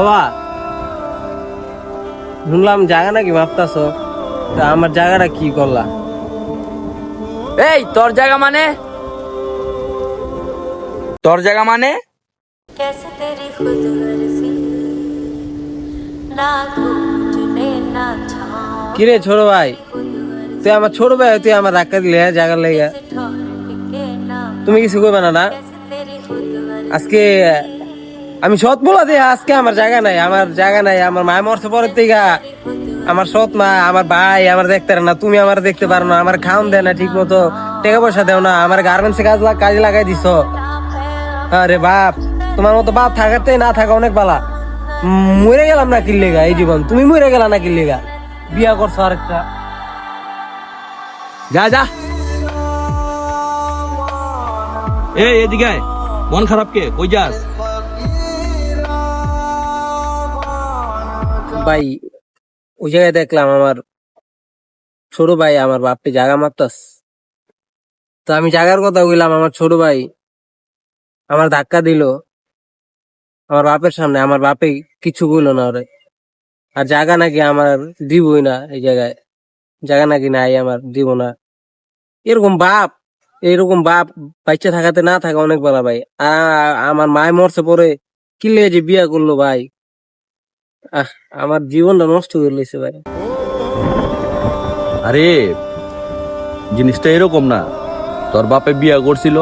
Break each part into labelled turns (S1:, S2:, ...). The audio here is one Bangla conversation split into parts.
S1: বাবা, শুনলাম জায়গা নাকি ভাবতাছ, তা আমার জায়গাটা কি করলা?
S2: এই তোর জায়গা মানে? তোর জায়গা মানে?
S3: कैसे तेरी खुद गर्जी ना घूटने ना छाँव
S1: কিরে ছোট ভাই, তুই আমার ছোট ভাই, তুই আমার ধাক্কা দিলে জায়গার লেগে।
S3: ठहर के ना
S1: তুমি কিছু কইবে না না?
S3: कैसे तेरी खुद गर्जी
S1: আজকে আমি সৎ বলা দিয়ে আজকে আমার জায়গা নাই, আমার জায়গা নাই। আমার মায় মরছে পরের থেকে, আমার সৎ মা, আমার ভাই আমার দেখতে পারে না, তুমি আমার দেখতে পারো না, আমার খাওন দেয় না ঠিক মতো, টাকা পয়সা দেও না, আমার গার্মেন্টসে কাজে লাগাই দিছ। আরে বাপ, তোমার মতো বাপ থাকাতে না থাকা অনেক বালা। মরে গেলাম না কিল্লেগা এই জীবন, তুমি মরে গেলা না কিল্লেগা, বিয়া করছো আরেকটা।
S2: যা যা, এই এদিকে আয়। মন খারাপ কে? কই যাস?
S1: ভাই, ওই জায়গায় দেখলাম আমার ছোট ভাই আমার বাপকে জায়গা মারতাস। তো আমি জায়গার কথা বললাম, আমার ছোট ভাই আমার ধাক্কা দিল আমার বাপের সামনে, আমার বাপে কিছু বললো না ওরে। আর জায়গা নাকি আমার দিবই না, এই জায়গায় জায়গা নাকি নাই, আমার দিব না। এরকম বাপ বাচ্চা থাকাতে না থাকা অনেক বড় ভাই। আমার মায় মরছে পরে কি লেগে যে বিয়া করলো ভাই, আহ আমার জীবনটা নষ্ট করে লেছে ভাই।
S2: আরে জিনিসটা এরকম না। তোর বাপে বিয়া করছিল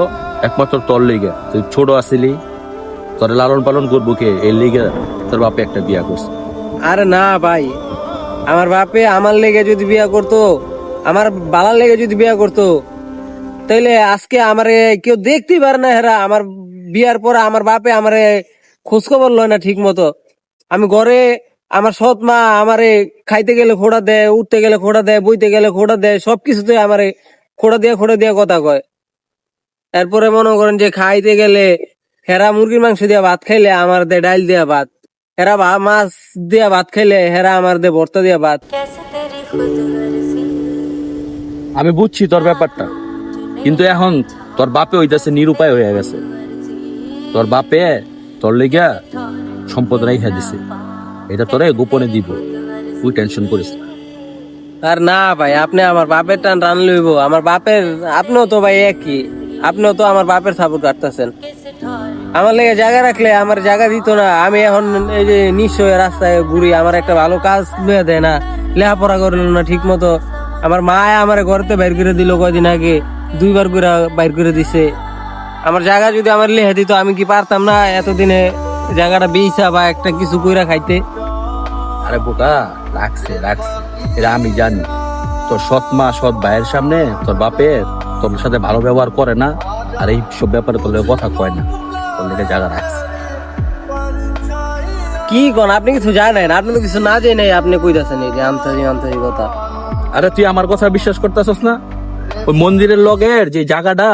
S2: একমাত্র তোর লিগে, তুই ছোট আসিলি, তোর লালন পালন করবো কে? এই লিগে তোর বাপে একটা বিয়া করছে।
S1: আরে না ভাই, আমার বাপে আমার লেগে যদি বিয়া করতো, আমার বালার লেগে যদি বিয়া করতো, তাইলে আজকে আমারে কেউ দেখতেই পারে না। হেরা আমার বিয়ার পরে আমার বাপে আমারে খোঁজ খবর লয় না ঠিক মতো। আমি ঘরে, আমার সৎ মা আমারে খাইতে গেলে খোড়া দেয়, উঠতে গেলে খোড়া দেয়, বইতে গেলে খোড়া দেয়, সবকিছুতে আমারে খোড়া দিয়ে কথা কয়। এরপরে মনে করেন যে খাইতে গেলে হেরা মুরগির মাংস দিয়া ভাত খাইলে আমার দে ডাইল দিয়া ভাত, হেরা মাছ দিয়া ভাত খাইলে হেরা আমার দে ভর্তা দিয়া ভাত।
S3: कैसे तेरी खुद गर्जी
S2: আমি বুঝছি তোর ব্যাপারটা, কিন্তু এখন তোর বাপে হইতাছে নিরুপায় হয়ে গেছে। তোর বাপে তোর লেগা সম্পদ রাইখা দিছে, এটা তোরে গোপনে দিব, তুই টেনশন করিস না।
S1: আর না ভাই, আপনি আমার বাপের টান টান লইব, আমার বাপের, আপনিও তো ভাই একই, আপনিও তো আমার বাপের সাপোর্ট কাটতেছেন।
S3: कैसे ठहर
S1: আমার লেগে জায়গা রাখলে আমার জায়গা দিত না। আমি এখন এই যে নিঃস্ব হয়ে রাস্তায় ঘুরি, আমার একটা ভালো কাজ লইয়া দেয় না, লেখাপড়া করল না ঠিক মতো। আমার মা আমার ঘরতে বাইর করে দিল কয়দিন আগে, 2বার করে বাইর করে দিছে। আমার জায়গা যদি আমার লেখা দিত, আমি কি পারতাম না এতদিনে জায়গাটা বেচা বা একটা কিছু কইরা খাইতে?
S2: আরে বোকা, রাখছে এটা আমি জানি। তোর সৎ মা সৎ ভাইয়ের সামনে তোর বাপের তোর সাথে ভালো ব্যবহার করে না, আর এই সব ব্যাপারে তোর লগে কথা কয় না, তোর লেগে জায়গা রাখছে।
S1: কি কোন, আপনি কিছু জানেন? আপনি তো কিছু না জেনে আপনি কইতাছেন এই যে আন্তরিক কথা।
S2: আরে তুই আমার কথা বিশ্বাস করতেছস না? ওই মন্দিরের লগের যে জায়গাটা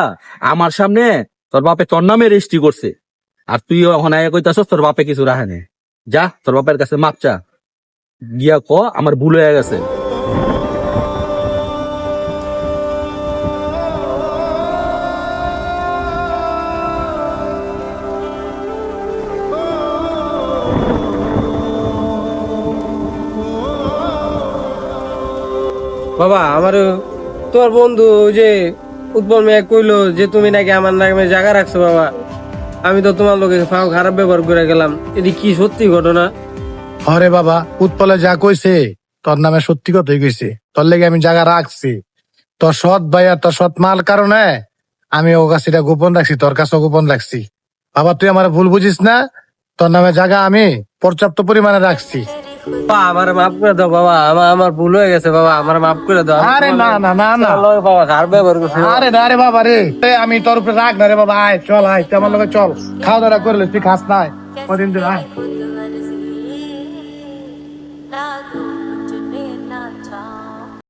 S2: আমার সামনে তোর বাপে তোর নামে রেজিস্ট্রি করছে, আর তুই এখন আয়া কইতাছস তোর বাপে কিছু রাখে না। যা তোর বাপের কাছে মাপ চা, গিয়া ক আমার ভুল হয়ে গেছে।
S1: বাবা, আমার তোর বন্ধু ওই যে উৎপল মেয়ে কইলো যে তুমি নাকি আমার নামে জায়গা রাখছো। বাবা, আমি তো তোমার লোকে ফাও খারাপ ব্যবহার করে গেলাম, এটি কি সত্যি ঘটনা?
S4: হরে বাবা, উৎপলে যা কইছে তোর নামে সত্যি কথাই কইছে। তোর লেগে আমি জায়গা রাখছি, তোর সৎ ভাই আর তোর সৎ মাল কারণে আমি ও কাছে এটা গোপন রাখছি, তোর কাছে গোপন রাখছি। বাবা তুই আমার ভুল বুঝিস না, তোর নামে জায়গা আমি পর্যাপ্ত পরিমাণে রাখছি।
S1: বাবা, আমার মাফ করে দাও বাবা, আমার ভুল হয়ে গেছে বাবা, আমার মাফ করে দাও।
S4: আরে না না না না,
S1: বাবা খারাপ ব্যবহার করছি।
S4: আরে না রে বাবা রে, আমি তোর উপরে রাখ না রে বাবা। আয় চল, আয় তুই আমার লগে চল, খাওয়া দাওয়া করে তুই খাস নাই কদিন ধরে। আয়